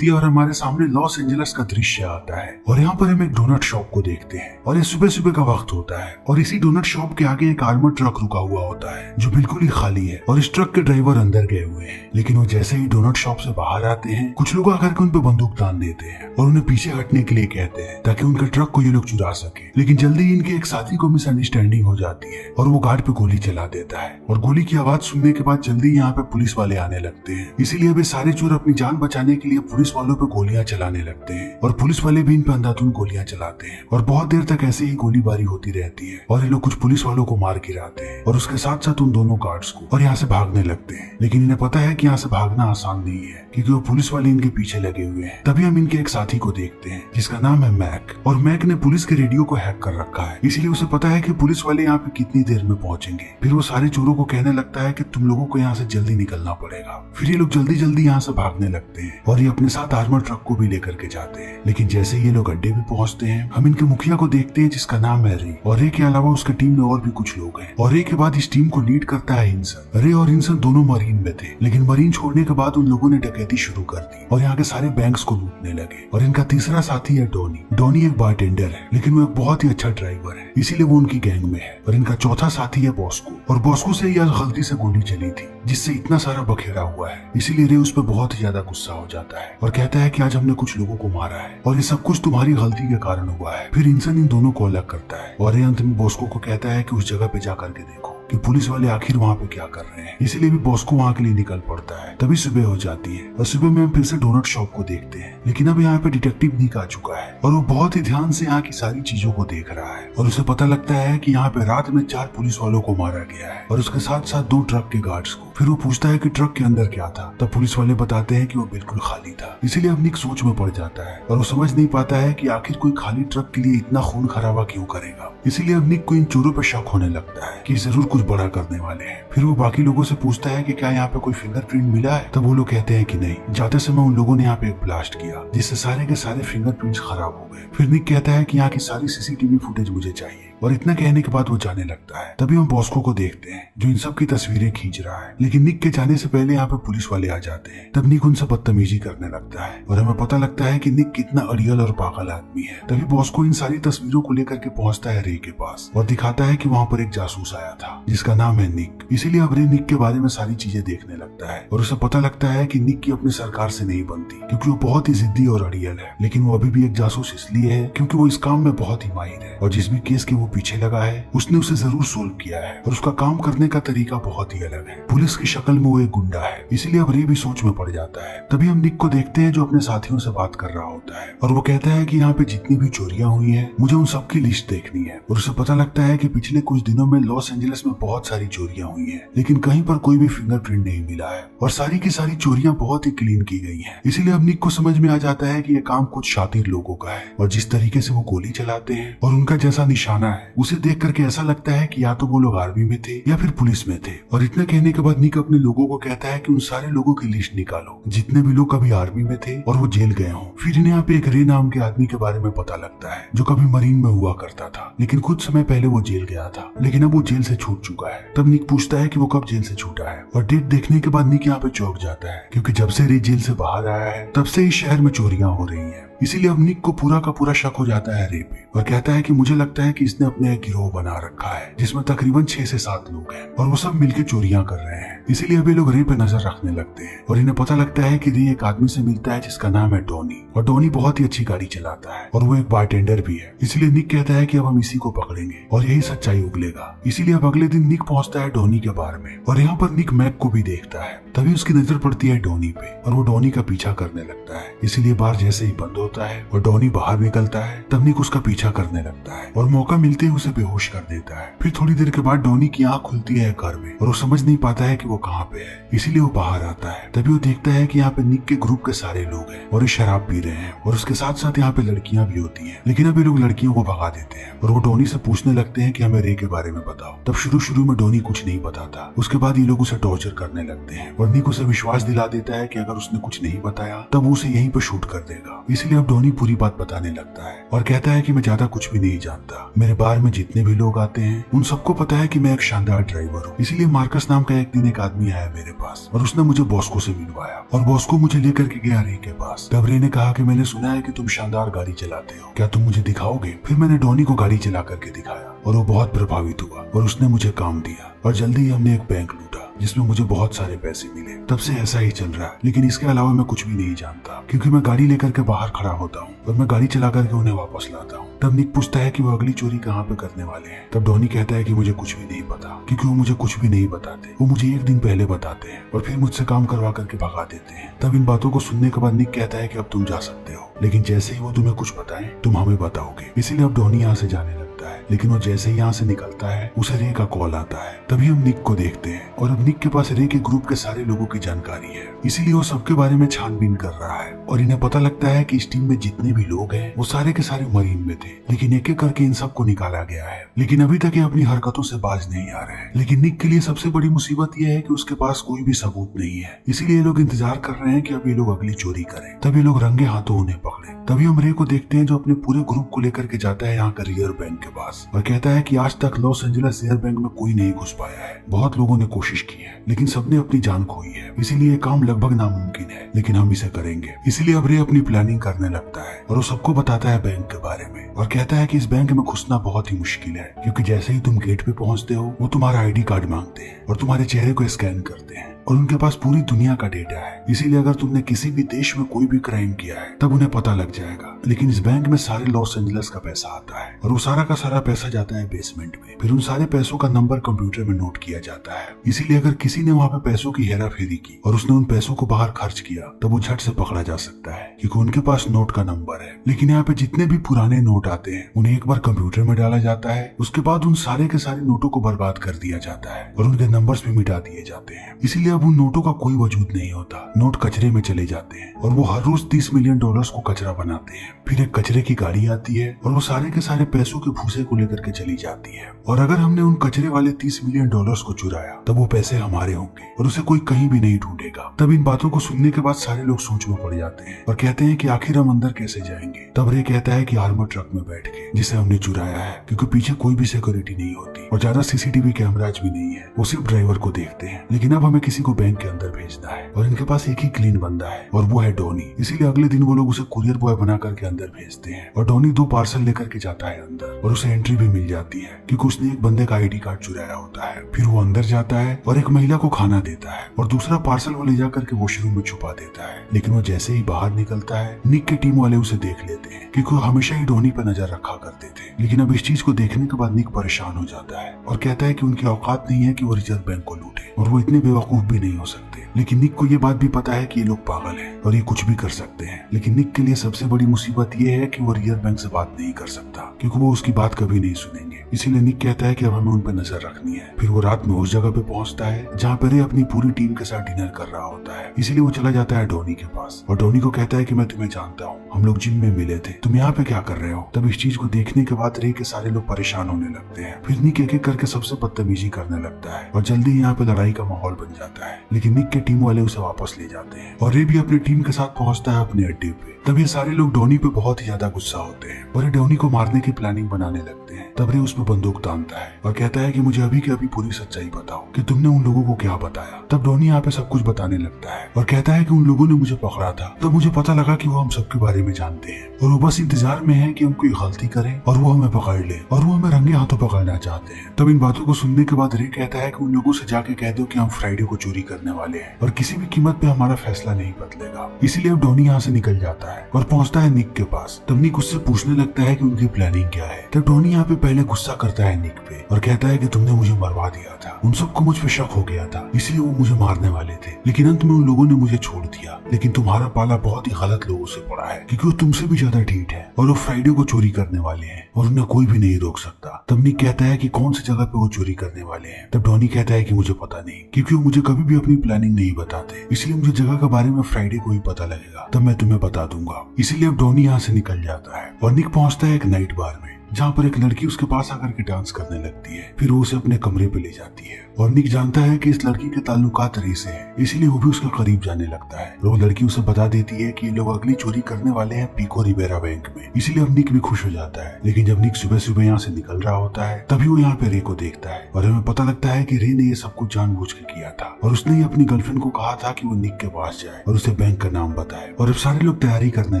होती है और हमारे सामने लॉस एंजलिस का दृश्य आता है और यहाँ पर हम एक डोनट शॉप को देखते हैं और ये सुबह सुबह का वक्त होता है और इसी डोनट शॉप के आगे एक आर्मर ट्रक रुका हुआ होता है जो बिल्कुल ही खाली है और इस ट्रक के ड्राइवर अंदर गए हुए हैं। लेकिन वो जैसे ही डोनट शॉप से बाहर आते हैं कुछ लोग आकर के उन पे बंदूक तान देते हैं और उन्हें पीछे हटने के लिए कहते हैं ताकि उनके ट्रक को ये लोग चुरा सके। लेकिन जल्दी ही इनके एक साथी को मिसअंडरस्टैंडिंग हो जाती है और वो गार्ड पे गोली चला देता है और गोली की आवाज सुनने के बाद जल्दी यहाँ पे पुलिस वाले आने लगते हैं। इसीलिए वे सारे चोर अपनी जान बचाने के लिए पुलिस वालों पे गोलियां चलाने लगते हैं और पुलिस वाले भी इन पे अंधाधुंध गोलियां चलाते हैं और बहुत देर तक ऐसे ही गोलीबारी होती रहती है और ये लोग कुछ पुलिस वालों को मार गिराते हैं और उसके साथ साथ उन दोनों गार्ड्स को और यहाँ से भागने लगते हैं। लेकिन इन्हें पता है कि यहाँ से भागना आसान नहीं है क्योंकि वो पुलिस वाले इनके पीछे लगे हुए हैं। तभी हम इनके एक साथी को देखते हैं जिसका नाम है मैक और मैक ने पुलिस के रेडियो को हैक कर रखा है, इसलिए उसे पता है कि पुलिस वाले यहाँ पे कितनी देर में पहुंचेंगे। फिर वो सारे चोरों को कहने लगता है कि तुम लोगों को यहाँ से जल्दी निकलना पड़ेगा। फिर ये लोग जल्दी जल्दी यहाँ से भागने लगते हैं और ये अपने साथ आर्मर ट्रक को भी लेकर के जाते हैं। लेकिन जैसे ये लोग अड्डे पे पहुंचते हैं हम इनके मुखिया को देखते हैं जिसका नाम है रे और रे के अलावा उसकी टीम में और भी कुछ लोग हैं और रे के बाद इस टीम को लीड करता है इंसन। रे और इंसन दोनों मरीन में थे लेकिन मरीन छोड़ने के बाद उन लोगों ने डकैती शुरू कर दी और यहाँ के सारे बैंक्स को लूटने लगे। और इनका तीसरा साथी है डोनी। डोनी एक बारटेंडर है लेकिन वो एक बहुत ही अच्छा ड्राइवर है इसीलिए वो उनकी गैंग में है। और इनका चौथा साथी है बॉस्को और बॉस्को से यह गलती से गोली चली थी जिससे इतना सारा बखेड़ा हुआ है, इसीलिए रे उस पर बहुत ही ज्यादा गुस्सा हो जाता है और कहता है कि आज हमने कुछ लोगों को मारा है और ये सब कुछ तुम्हारी गलती के कारण हुआ है। फिर इंसान इन दोनों को अलग करता है और रे अंत में बॉस्को को कहता है कि उस जगह पे जा करके देखो कि पुलिस वाले आखिर वहाँ पे क्या कर रहे हैं, इसीलिए भी बॉस्को वहाँ के लिए निकल पड़ता है। तभी सुबह हो जाती है और सुबह में हम फिर से डोनट शॉप को देखते हैं लेकिन अब यहाँ पे डिटेक्टिव निक आ चुका है और वो बहुत ही ध्यान से यहाँ की सारी चीजों को देख रहा है और उसे पता लगता है कि यहाँ पे रात में 4 पुलिस वालों को मारा गया है और उसके साथ साथ 2 ट्रक के गार्ड्स को। फिर वो पूछता है कि ट्रक के अंदर क्या था, तब पुलिस वाले बताते हैं कि वो बिल्कुल खाली था। इसीलिए अब निक सोच में पड़ जाता है और वो समझ नहीं पाता है कि आखिर कोई खाली ट्रक के लिए इतना खून खराबा क्यों करेगा। इसीलिए अब निक को इन चोरों पर शक होने लगता है कि जरूर कुछ बड़ा करने वाले हैं। फिर वो बाकी लोगों से पूछता है कि क्या यहाँ पे कोई फिंगरप्रिंट मिला है, तब वो लोग कहते हैं कि नहीं। जाते समय उन लोगों ने यहाँ पे एक ब्लास्ट किया जिससे सारे के सारे फिंगरप्रिंट्स खराब हो गए। फिर निक कहता है कि यहाँ की सारी सीसीटीवी फुटेज मुझे चाहिए और इतना कहने के बाद वो जाने लगता है। तभी हम बॉस्को को देखते हैं जो इन सब की तस्वीरें खींच रहा है। लेकिन निक के जाने से पहले यहाँ पे पुलिस वाले आ जाते हैं। तब निक उनसे बदतमीजी करने लगता है और हमें पता लगता है कि निक कितना अड़ियल और पागल आदमी है। तभी बॉस्को इन सारी तस्वीरों को लेकर के पहुंचता है रे के पास और दिखाता है कि वहाँ पर एक जासूस आया था जिसका नाम है निक। इसीलिए अब रे निक के बारे में सारी चीजें देखने लगता है और उसे पता लगता है कि निक की अपनी सरकार से नहीं बनती क्योंकि वो बहुत ही जिद्दी और अड़ियल है। लेकिन वो अभी भी एक जासूस इसलिए है क्योंकि वो इस काम में बहुत ही माहिर है और जिस भी केस के वो पीछे लगा है उसने उसे जरूर सोल्व किया है और उसका काम करने का तरीका बहुत ही अलग है। पुलिस की शक्ल में वो एक गुंडा है, इसीलिए अब रे भी सोच में पड़ जाता है। तभी हम निक को देखते हैं जो अपने साथियों से बात कर रहा होता है और वो कहता है कि यहाँ पे जितनी भी चोरियां हुई है मुझे उन सब की लिस्ट देखनी है। और उसे पता लगता है कि पिछले कुछ दिनों में लॉस एंजलिस में बहुत सारी चोरियां हुई है लेकिन कहीं पर कोई भी फिंगरप्रिंट नहीं मिला है और सारी की सारी चोरियां बहुत ही क्लीन की गई है। इसीलिए अब निक को समझ में आ जाता है कि ये काम कुछ शातिर लोगों का है और जिस तरीके से वो गोली चलाते हैं और उनका जैसा निशाना है उसे देख करके ऐसा लगता है कि या तो वो लोग आर्मी में थे या फिर पुलिस में थे। और इतना कहने के बाद निक अपने लोगों को कहता है कि उन सारे लोगों की लिस्ट निकालो जितने भी लोग कभी आर्मी में थे और वो जेल गए हों। फिर इन्हें यहाँ पे एक रे नाम के आदमी के बारे में पता लगता है जो कभी मरीन में हुआ करता था लेकिन कुछ समय पहले वो जेल गया था लेकिन अब वो जेल से छूट चुका है। तब निक पूछता है कि वो कब जेल से छूटा है और डेट देखने के बाद निक यहाँ पे चौंक जाता है क्योंकि जब से रे जेल से बाहर आया है तब से इस शहर में चोरियां हो रही हैं। इसीलिए अब निक को पूरा का पूरा शक हो जाता है रे पे और कहता है कि मुझे लगता है कि इसने अपने एक गिरोह बना रखा है जिसमें तकरीबन 6 से 7 लोग हैं और वो सब मिलकर चोरियां कर रहे हैं। इसीलिए अब ये लोग रे पे नजर रखने लगते हैं और इन्हें पता लगता है कि रे एक आदमी से मिलता है जिसका नाम है डोनी और डोनी बहुत ही अच्छी गाड़ी चलाता है और वो एक बारटेंडर भी है। इसलिए निक कहता है कि अब हम इसी को पकड़ेंगे और यही सच्चाई उगलेगा। इसीलिए अब अगले दिन निक पहुंचता है डोनी के बार में और यहाँ पर निक मैक को भी देखता है। तभी उसकी नजर पड़ती है डोनी पे और वो डोनी का पीछा करने लगता है। इसीलिए बार जैसे ही बंद होता है और डोनी बाहर निकलता है तब निक उसका पीछा करने लगता है और मौका मिलते ही उसे बेहोश कर देता है। फिर थोड़ी देर के बाद डोनी की आंख खुलती है घर में और वो समझ नहीं पाता है कि वो कहाँ पे है, इसीलिए वो बाहर आता है। तभी वो देखता है कि यहाँ पे निक के ग्रुप के सारे लोग हैं और ये शराब पी रहे हैं और उसके साथ साथ यहाँ पे लड़कियां भी होती हैं लेकिन अभी लोग लड़कियों को भगा देते हैं और वो डोनी से पूछने लगते हैं कि हमें रे के बारे में बताओ। तब शुरू में डोनी कुछ नहीं बताता, उसके बाद ये लोग उसे टॉर्चर करने लगते हैं और निक उसे विश्वास दिला देता है कि अगर उसने कुछ नहीं बताया तब उसे यहीं पे शूट कर देगा। इसलिए अब डॉनी पूरी बात बताने लगता है और कहता है कि मैं ज्यादा कुछ भी नहीं जानता। मेरे बार में जितने भी लोग आते हैं उन सबको पता है कि मैं एक शानदार ड्राइवर हूँ। इसीलिए मार्कस नाम का एक दिन एक आदमी आया मेरे पास और उसने मुझे बॉस्को से मिलवाया और बॉस्को मुझे लेकर के गया रे के पास। तब रे ने कहा कि मैंने सुना है कि तुम शानदार गाड़ी चलाते हो, क्या तुम मुझे दिखाओगे? फिर मैंने डॉनी को गाड़ी चला करके दिखाया और वो बहुत प्रभावित हुआ और उसने मुझे काम दिया और जल्दी ही हमने एक बैंक लूटा जिसमें मुझे बहुत सारे पैसे मिले। तब से ऐसा ही चल रहा है, लेकिन इसके अलावा मैं कुछ भी नहीं जानता क्योंकि मैं गाड़ी लेकर के बाहर खड़ा होता हूँ और मैं गाड़ी चला करके उन्हें वापस लाता हूँ। तब निक पूछता है कि वो अगली चोरी कहाँ पे करने वाले हैं। तब डॉनी कहता है कि मुझे कुछ भी नहीं पता क्योंकि वो मुझे कुछ भी नहीं बताते, वो मुझे एक दिन पहले बताते हैं और फिर मुझसे काम करवा करके भगा देते हैं। तब इन बातों को सुनने के बाद निक कहता है कि अब तुम जा सकते हो, लेकिन जैसे ही वो तुम्हें कुछ बताएं तुम हमें बताओगे। इसीलिए अब डॉनी यहाँ से जाने लगता है, लेकिन वो जैसे ही यहाँ से निकलता है उसे रे का कॉल आता है। तभी हम निक को देखते हैं और अब निक के पास रे के ग्रुप के सारे लोगों की जानकारी है, इसीलिए वो सबके बारे में छानबीन कर रहा है और इन्हें पता लगता है कि इस टीम में जितने भी लोग हैं वो सारे के सारे मरीन में थे, लेकिन एक एक करके इन सबको निकाला गया है। लेकिन अभी तक ये अपनी हरकतों से बाज नहीं आ रहे हैं। लेकिन निक के लिए सबसे बड़ी मुसीबत यह है कि उसके पास कोई भी सबूत नहीं है, इसीलिए ये लोग इंतजार कर रहे हैं कि अब ये लोग अगली चोरी करें, तब ये लोग रंगे हाथों उन्हें पकड़े। तभी हम रे को देखते हैं जो अपने पूरे ग्रुप को लेकर के जाता है यहाँ का रिजर्व बैंक के पास और कहता है कि आज तक लॉस एंजेलिस रिजर्व बैंक में कोई नहीं घुस पाया है। बहुत लोगों ने कोशिश की है लेकिन सबने अपनी जान खोई है, इसीलिए ये काम लगभग नामुमकिन है, लेकिन हम इसे करेंगे। इसीलिए अब रे अपनी प्लानिंग करने लगता है और वो सबको बताता है बैंक के बारे में और कहता है कि इस बैंक में घुसना बहुत ही मुश्किल है क्योंकि जैसे ही तुम गेट पे पहुंचते हो वो तुम्हारा आईडी कार्ड मांगते हैं और तुम्हारे चेहरे को स्कैन करते हैं और उनके पास पूरी दुनिया का डेटा है। इसीलिए अगर तुमने किसी भी देश में कोई भी क्राइम किया है तब उन्हें पता लग जाएगा। लेकिन इस बैंक में सारे लॉस एंजेलिस का पैसा आता है और वो सारा का सारा पैसा जाता है बेसमेंट में। फिर उन सारे पैसों का नंबर कंप्यूटर में नोट किया जाता है। इसीलिए अगर किसी ने वहाँ पे पैसों की हेरा फेरी की और उसने उन पैसों को बाहर खर्च किया तो वो झट से पकड़ा जा सकता है क्योंकि उनके पास नोट का नंबर है। लेकिन यहाँ पे जितने भी पुराने नोट आते हैं उन्हें एक बार कंप्यूटर में डाला जाता है, उसके बाद उन सारे के सारे नोटों को बर्बाद कर दिया जाता है और उनके नंबर्स भी मिटा दिए जाते हैं। इसीलिए अब उन नोटों का कोई वजूद नहीं होता, नोट कचरे में चले जाते हैं और वो हर रोज 30 मिलियन डॉलर्स को कचरा बनाते हैं। फिर एक कचरे की गाड़ी आती है और वो सारे के सारे पैसों के भूसे को लेकर के चली जाती है और अगर हमने उन कचरे वाले 30 मिलियन डॉलर्स को चुराया तब वो पैसे हमारे होंगे और उसे कोई कहीं भी नहीं ढूंढेगा। तब इन बातों को सुनने के बाद सारे लोग सोच में पड़ जाते हैं और कहते हैं कि आखिर हम अंदर कैसे जाएंगे। तब रे कहता है कि आर्मर ट्रक में बैठ के जिसे हमने चुराया है, क्योंकि पीछे कोई भी सिक्योरिटी नहीं होती और ज्यादा सीसीटीवी कैमराज भी नहीं है, वो सिर्फ ड्राइवर को देखते हैं। लेकिन अब हमें किसी को बैंक के अंदर भेजना है और इनके पास एक ही क्लीन बंदा है और वो है डॉनी। इसीलिए अगले दिन वो लोग उसे कुरियर बॉय बना करके अंदर भेजते हैं और डॉनी 2 पार्सल लेकर के जाता है अंदर और उसे एंट्री भी मिल जाती है क्योंकि उसने एक बंदे का आईडी कार्ड चुराया होता है। फिर वो अंदर जाता है और एक महिला को खाना देता है और दूसरा पार्सल वो ले जाकर के वॉशरूम में छुपा देता है। लेकिन वो जैसे ही बाहर निकलता है निक के टीम वाले उसे देख लेते हैं क्योंकि वो हमेशा ही डॉनी पर नजर रखा करते थे। लेकिन अब इस चीज को देखने के बाद निक परेशान हो जाता है और कहता है कि उनकी औकात नहीं है कि वो रिजर्व बैंक को लूटे और वो इतने बेवकूफ भी नहीं हो सकते। लेकिन निक को ये बात भी पता है कि ये लोग पागल हैं और ये कुछ भी कर सकते हैं। लेकिन निक के लिए सबसे बड़ी मुसीबत ये है कि वो रिजर्व बैंक से बात नहीं कर सकता क्योंकि वो उसकी बात कभी नहीं सुनेंगे। इसीलिए निक कहता है कि अब हमें उन पर नजर रखनी है। फिर वो रात में उस जगह पे पहुंचता है जहाँ पर रे अपनी पूरी टीम के साथ डिनर कर रहा होता है। इसीलिए वो चला जाता है डॉनी के पास और डॉनी को कहता है कि मैं तुम्हें जानता हूँ, हम लोग जिम में मिले थे, तुम यहाँ पे क्या कर रहे हो। तब इस चीज को देखने के बाद रे के सारे लोग परेशान होने लगते हैं। फिर निक एक एक करके सबसे बदतमीजी करने लगता है और जल्दी यहाँ पे लड़ाई का माहौल बन जाता है। लेकिन निक के टीम वाले उसे वापस ले जाते हैं और रे भी अपनी टीम के साथ पहुंचता है अपने अड्डे पे। तब ये सारे लोग डॉनी पे बहुत ही ज्यादा गुस्सा होते हैं और ये डॉनी को मारने की प्लानिंग बनाने लगते हैं। तब रे उस पर बंदूक तानता है और कहता है कि मुझे अभी के अभी पूरी सच्चाई बताओ कि तुमने उन लोगों को क्या बताया। तब डॉनी यहाँ पे सब कुछ बताने लगता है और कहता है कि उन लोगों ने मुझे पकड़ा था, तब मुझे पता लगा कि वो हम सबके बारे में जानते हैं और वो बस इंतजार में है कि हम कोई गलती करें और वो हमें पकड़ ले और वो हमें रंगे हाथों पकड़ना चाहते हैं। तब इन बातों को सुनने के बाद रे कहता है कि उन लोगों से जाके कह दो कि हम फ्राइडे को चोरी करने वाले हैं और किसी भी कीमत पे हमारा फैसला नहीं बदलेगा। इसीलिए अब डॉनी यहाँ से निकल जाता है और पहुंचता है निक के पास। तब निक उससे पूछने लगता है कि उनकी प्लानिंग क्या है। तब डॉनी यहाँ पे पहले गुस्सा करता है निक पे और कहता है कि तुमने मुझे मरवा दिया था, उन सबको मुझ पे शक हो गया था, इसलिए वो मुझे मारने वाले थे, लेकिन अंत में उन लोगों ने मुझे छोड़ दिया। लेकिन तुम्हारा पाला बहुत ही गलत लोगों से पड़ा है क्योंकि वो तुमसे भी ज्यादा ढीठ है और वो फ्राइडे को चोरी करने वाले हैं और उन्हें कोई भी नहीं रोक सकता। तब निक कहता है कि कौन सी जगह पे वो चोरी करने वाले हैं। तब डॉनी कहता है कि मुझे पता नहीं क्योंकि वो मुझे कभी भी अपनी प्लानिंग नहीं बताते, इसलिए मुझे जगह के बारे में फ्राइडे को ही पता लगेगा, तब मैं तुम्हें बता दूंगा। इसीलिए अब डॉनी यहाँ से निकल जाता है और निक पहुंचता है एक नाइट बार में जहाँ पर एक लड़की उसके पास आकर के डांस करने लगती है। फिर वो उसे अपने कमरे पे ले जाती है और निक जानता है कि इस लड़की के ताल्लुकात रे से है, इसलिए वो भी उसके करीब जाने लगता है। वो लड़की उसे बता देती है कि ये लोग अगली चोरी करने वाले हैं पिको रिवेरा बैंक में, इसलिए अब निक भी खुश हो जाता है। लेकिन जब निक सुबह सुबह यहाँ से निकल रहा होता है तभी वो यहाँ पे रे को देखता है और हमें पता लगता है कि रे ने ये सब कुछ जानबूझ के किया था और उसने ही अपनी गर्लफ्रेंड को कहा था कि वो निक के पास जाए और उसे बैंक का नाम बताए। और अब सारे लोग तैयारी करने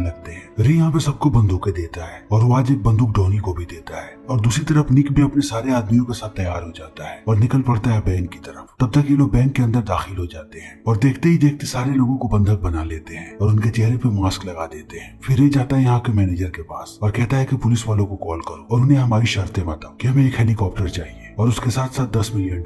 लगते हैं। रे यहाँ पे सबको बंदूकें देता है और वो आज एक बंदूक डॉनी को भी देता है और दूसरी तरफ निक भी अपने सारे आदमियों के साथ तैयार हो जाता है और निकल पड़ता है बैंक की तरफ। तब तक ये लोग बैंक के अंदर दाखिल हो जाते हैं और देखते ही देखते सारे लोगों को बंधक बना लेते हैं और उनके चेहरे पे मास्क लगा देते हैं। फिर ये जाता है यहाँ के मैनेजर के पास और कहता है कि पुलिस वालों को कॉल करो और उन्हें हमारी शर्तें बताओ कि हमें एक हेलीकॉप्टर चाहिए और उसके साथ साथ $10 मिलियन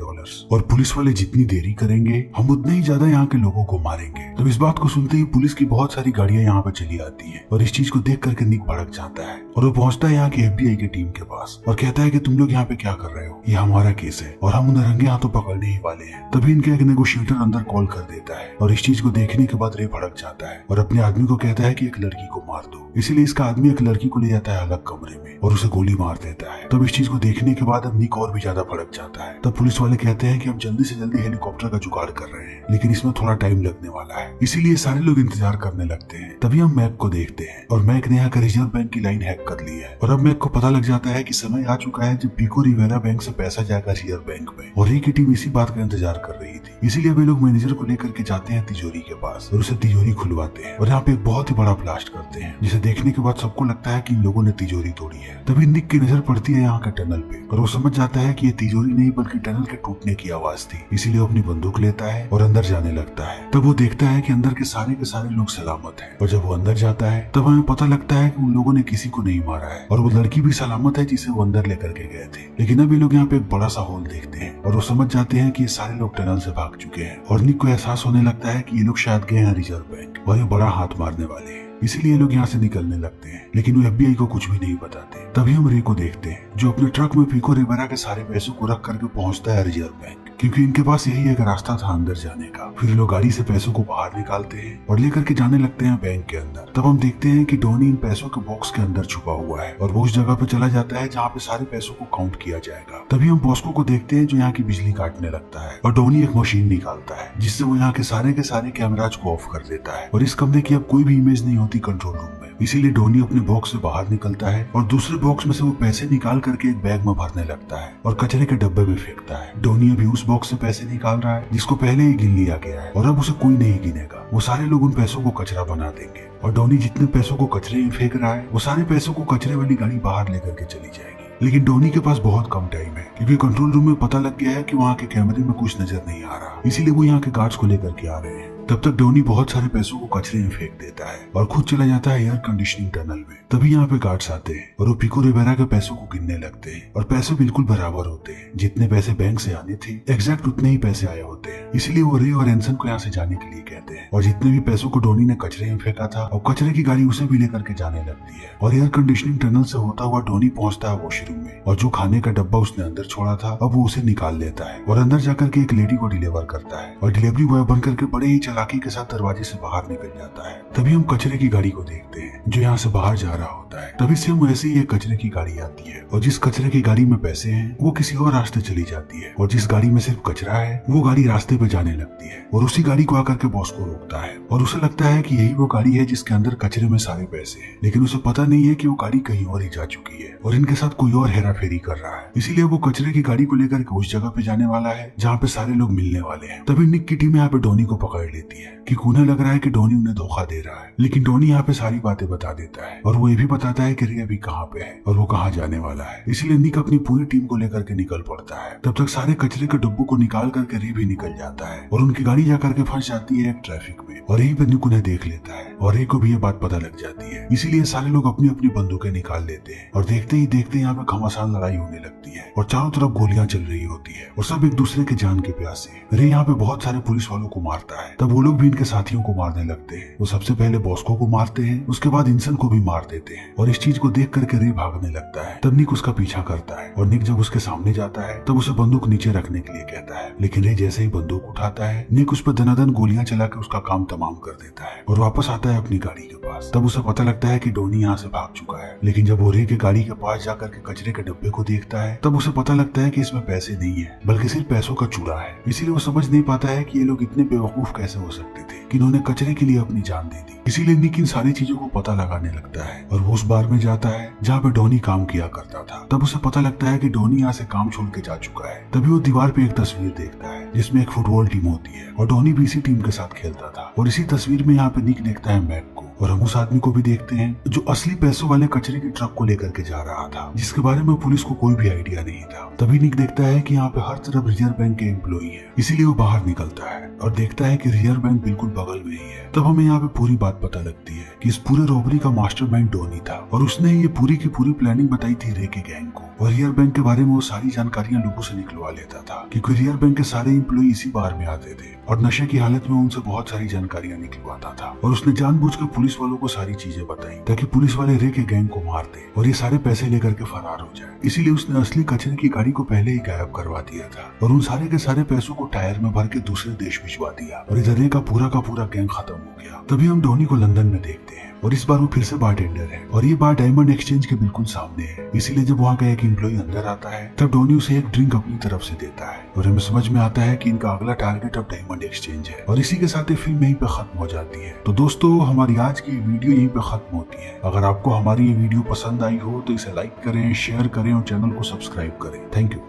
और पुलिस वाले जितनी देरी करेंगे हम उतने ही ज्यादा यहाँ के लोगों को मारेंगे। तो इस बात को सुनते ही पुलिस की बहुत सारी गाड़ियां यहाँ पर चली आती हैं और इस चीज को देख करके निक भड़क जाता है और वो पहुंचता है यहाँ की FBI की टीम के पास और कहता है कि तुम लोग यहाँ पे क्या कर रहे हो, ये हमारा केस है और हम उन्हें रंगे हाथों पकड़ने ही वाले हैं। तभी इनके एक नेगोशिएटर अंदर कॉल कर देता है और इस चीज को देखने के बाद रे भड़क जाता है और अपने आदमी को कहता है कि एक लड़की को मार दो। इसीलिए इसका आदमी एक लड़की को ले जाता है अलग कमरे में और उसे गोली मार देता है। तब इस चीज को देखने के बाद अब निक और भी ज्यादा भड़क जाता है। तब पुलिस वाले कहते हैं कि हम जल्दी से जल्दी हेलीकॉप्टर का जुगाड़ कर रहे हैं लेकिन इसमें थोड़ा टाइम लगने वाला है, इसीलिए सारे लोग इंतजार करने लगते हैं। तभी हम मैक को देखते हैं और मैक ने यहाँ का रिजर्व बैंक की लाइन हैक कर ली है और अब मैक को पता लग जाता है कि समय आ चुका है जब पिको रिवेरा बैंक से पैसा जाएगा रिजर्व बैंक में और ये की टीम इसी बात का इंतजार कर रही थी। इसीलिए वे लोग मैनेजर को लेकर के जाते हैं तिजोरी के पास और उसे तिजोरी खुलवाते हैं और यहाँ पे एक बहुत ही बड़ा ब्लास्ट करते हैं जिसे देखने के बाद सबको लगता है कि इन लोगों ने तिजोरी तोड़ी है। तभी निक की नजर पड़ती है यहाँ के टनल पे और वो समझ जाता है कि ये तिजोरी नहीं बल्कि टनल के टूटने की आवाज थी। इसीलिए वो अपनी बंदूक लेता है और अंदर जाने लगता है। तब वो देखता है कि अंदर के सारे लोग सलामत हैं और जब वो अंदर जाता है तब हमें पता लगता है कि उन लोगों ने किसी को नहीं मारा है और वो लड़की भी सलामत है जिसे वो अंदर लेकर के गए थे। लेकिन अब ये लोग यहाँ पे एक बड़ा सा होल देखते हैं और वो समझ जाते हैं कि ये सारे लोग टनल से भाग चुके हैं और निक को एहसास होने लगता है कि ये लोग शायद गए हैं रिजर्व बैंक और ये बड़ा हाथ मारने वाले हैं। इसीलिए ये लोग यहाँ से निकलने लगते हैं लेकिन वो FBI को कुछ भी नहीं बताते। तभी हम रे को देखते हैं जो अपने ट्रक में पिको रिवेरा के सारे पैसों को रख करके पहुंचता है रिजर्व बैंक, क्योंकि इनके पास यही एक रास्ता था अंदर जाने का। फिर लोग गाड़ी से पैसों को बाहर निकालते हैं और लेकर के जाने लगते हैं बैंक के अंदर। तब हम देखते हैं कि डॉनी इन पैसों के बॉक्स के अंदर छुपा हुआ है और वो उस जगह पे चला जाता है जहाँ पे सारे पैसों को काउंट किया जाएगा। तभी हम बॉस्को को देखते हैं जो यहाँ की बिजली काटने लगता है और डॉनी एक मशीन निकालता है जिससे वो यहाँ के सारे कैमराज को ऑफ कर देता है और इस कमरे की अब कोई भी इमेज नहीं होती कंट्रोल रूम में। इसीलिए डॉनी अपने बॉक्स से बाहर निकलता है और दूसरे बॉक्स में से वो पैसे निकाल करके एक बैग में भरने लगता है और कचरे के डब्बे में फेंकता है। डॉनी अभी उस बॉक्स से पैसे निकाल रहा है जिसको पहले ही गिन लिया गया है और अब उसे कोई नहीं गिनेगा। वो सारे लोग उन पैसों को कचरा बना देंगे और डॉनी जितने पैसों को कचरे में फेंक रहा है वो सारे पैसों को कचरे वाली गाड़ी बाहर लेकर के चली जाएगी। लेकिन डॉनी के पास बहुत कम टाइम है क्योंकि कंट्रोल रूम में पता लग गया है कि वहाँ के कैमरे में कुछ नजर नहीं आ रहा, इसीलिए वो यहाँ के गार्ड्स को लेकर के आ रहे हैं। तब तक डॉनी बहुत सारे पैसों को कचरे में फेंक देता है और खुद चला जाता है एयर कंडीशनिंग टनल में। तभी यहाँ पे गार्ड्स आते हैं और वो पिको रिवेरा के पैसों को गिनने लगते हैं और पैसे बिल्कुल बराबर होते हैं। जितने पैसे बैंक से आने थे एग्जैक्ट उतने ही पैसे आए होते हैं। इसलिए वो रे और एंसन को यहाँ से जाने के लिए कहते हैं और जितने भी पैसों को डॉनी ने कचरे में फेंका था और कचरे की गाड़ी उसे भी लेकर के जाने लगती है और एयर कंडीशनिंग टनल से होता हुआ डॉनी पहुंचता है वॉशरूम में और जो खाने का डब्बा उसने अंदर छोड़ा था अब वो उसे निकाल लेता है और अंदर जाकर के एक लेडी को डिलीवर करता है और डिलीवरी बॉय बनकर के बड़े ही चालाकी के साथ दरवाजे से बाहर निकल जाता है। तभी हम कचरे की गाड़ी को देखते हैं जो यहाँ से बाहर जा रहा होता है। तभी से हम वैसे ही एक कचरे की गाड़ी आती है और जिस कचरे की गाड़ी में पैसे हैं वो किसी और रास्ते चली जाती है और जिस गाड़ी में सिर्फ कचरा है वो गाड़ी रास्ते पे जाने लगती है और उसी गाड़ी को आकर के बॉस को रोकता है और उसे लगता है कि यही वो गाड़ी है जिसके अंदर कचरे में सारे पैसे हैं। लेकिन उसे पता नहीं है कि वो गाड़ी कहीं और ही जा चुकी है और इनके साथ कोई और हेराफेरी कर रहा है। इसीलिए वो कचरे की गाड़ी को लेकर के उस जगह पे जाने वाला है जहाँ पे सारे लोग मिलने वाले हैं। तभी निक की टीम यहाँ पे डॉनी को पकड़ लेती है कि उन्हें लग रहा है कि डॉनी उन्हें धोखा दे रहा है, लेकिन डॉनी यहाँ पे सारी बातें बता देता है और वो ये भी बताता है कि रे अभी कहाँ पे है और वो कहाँ जाने वाला है। इसलिए निक अपनी पूरी टीम को लेकर के निकल पड़ता है। तब तक सारे कचरे के डब्बों को निकाल करके रे भी निकल जाता है और उनकी गाड़ी जाकर के फंस जाती है एक ट्रैफिक में और यही पे निक उन्हें देख लेता है और रे को भी ये बात पता लग जाती है। इसीलिए सारे लोग अपनी अपनी बंदूकें निकाल लेते हैं और देखते ही देखते यहाँ पे घमासान लड़ाई होने लगती है और चारों तरफ गोलियां चल रही होती है और सब एक दूसरे के जान के प्यासे। रे यहाँ पे बहुत सारे पुलिस वालों को मारता है। तब वो लोग भी इनके साथियों को मारने लगते हैं। वो सबसे पहले बॉस्को को मारते हैं, उसके बाद इंसन को भी मार देते हैं और इस चीज को देख करके रे भागने लगता है। तब निक उसका पीछा करता है और निक जब उसके सामने जाता है तब उसे बंदूक नीचे रखने के लिए कहता है, लेकिन रे जैसे ही बंदूक उठाता है निक उस पर दनादन गोलियां चला के उसका काम तमाम कर देता है और वापस आता है अपनी गाड़ी के पास। तब उसे पता लगता है कि डोनी यहाँ से भाग चुका है, लेकिन जब वो रे के गाड़ी के पास जाकर के कचरे के डब्बे को देखता है तब उसे पता लगता है कि इसमें पैसे नहीं है बल्कि सिर्फ पैसों का चूड़ा है। इसीलिए वो समझ नहीं पाता है कि ये लोग इतने बेवकूफ कैसे हो सकते थे कि इन्होंने कचरे के लिए अपनी जान दे दी। इसीलिए निक इन सारी चीजों को पता लगाने लगता है और वो उस बार में जाता है जहाँ पे डोनी काम किया करता था। तब उसे पता लगता है कि डोनी यहाँ से काम छोड़ के जा चुका है। तभी वो दीवार पे एक तस्वीर देखता है जिसमें एक फुटबॉल टीम होती है और डोनी भी इसी टीम के साथ खेलता था। और इसी तस्वीर में यहाँ पे निक देखता है मैक को और हम उस आदमी को भी देखते हैं जो असली पैसों वाले कचरे के ट्रक को लेकर के जा रहा था, जिसके बारे में पुलिस को कोई भी आइडिया नहीं था। तभी निक देखता है कि यहाँ पे हर तरफ रिजर्व बैंक के एम्प्लॉई है, इसीलिए वो बाहर निकलता है और देखता है कि रिजर्व बैंक बिल्कुल बगल में ही है। तब हमें यहाँ पे पूरी बात पता लगती है कि इस पूरे रॉबरी का मास्टरमाइंड डोनी था और उसने ये पूरी की पूरी प्लानिंग बताई थी रे के गैंग को। और रिजर्व बैंक के बारे में वो सारी जानकारियां लोगों से निकलवा लेता था क्योंकि रिजर्व बैंक के सारे एम्प्लॉई इसी बार में आते थे और नशे की हालत में उनसे बहुत सारी जानकारियां निकलवाता था। और उसने जानबूझकर पुलिस वालों को सारी चीजें बताई ताकि पुलिस वाले रे के गैंग को मार दे और ये सारे पैसे लेकर के फरार हो जाए। इसीलिए उसने असली कचरे की गाड़ी को पहले ही गायब करवा दिया था और उन सारे के सारे पैसों को टायर में भर के दूसरे देश भिजवा दिया और इधर रे का पूरा गैंग खत्म हो गया। तभी हम डोनी को लंदन में देखते हैं और इस बार वो फिर से बारटेंडर है और ये बार डायमंड एक्सचेंज के बिल्कुल सामने है। इसीलिए जब वहाँ का एक एम्प्लॉई अंदर आता है तब डोनी उसे एक ड्रिंक अपनी तरफ से देता है और हमें समझ में आता है कि इनका अगला टारगेट अब डायमंड एक्सचेंज है। और इसी के साथ ये फिल्म यहीं पे खत्म हो जाती है। तो दोस्तों हमारी आज की वीडियो यहीं पे खत्म होती है। अगर आपको हमारी ये वीडियो पसंद आई हो तो इसे लाइक करें, शेयर करें और चैनल को सब्सक्राइब करें। Thank you.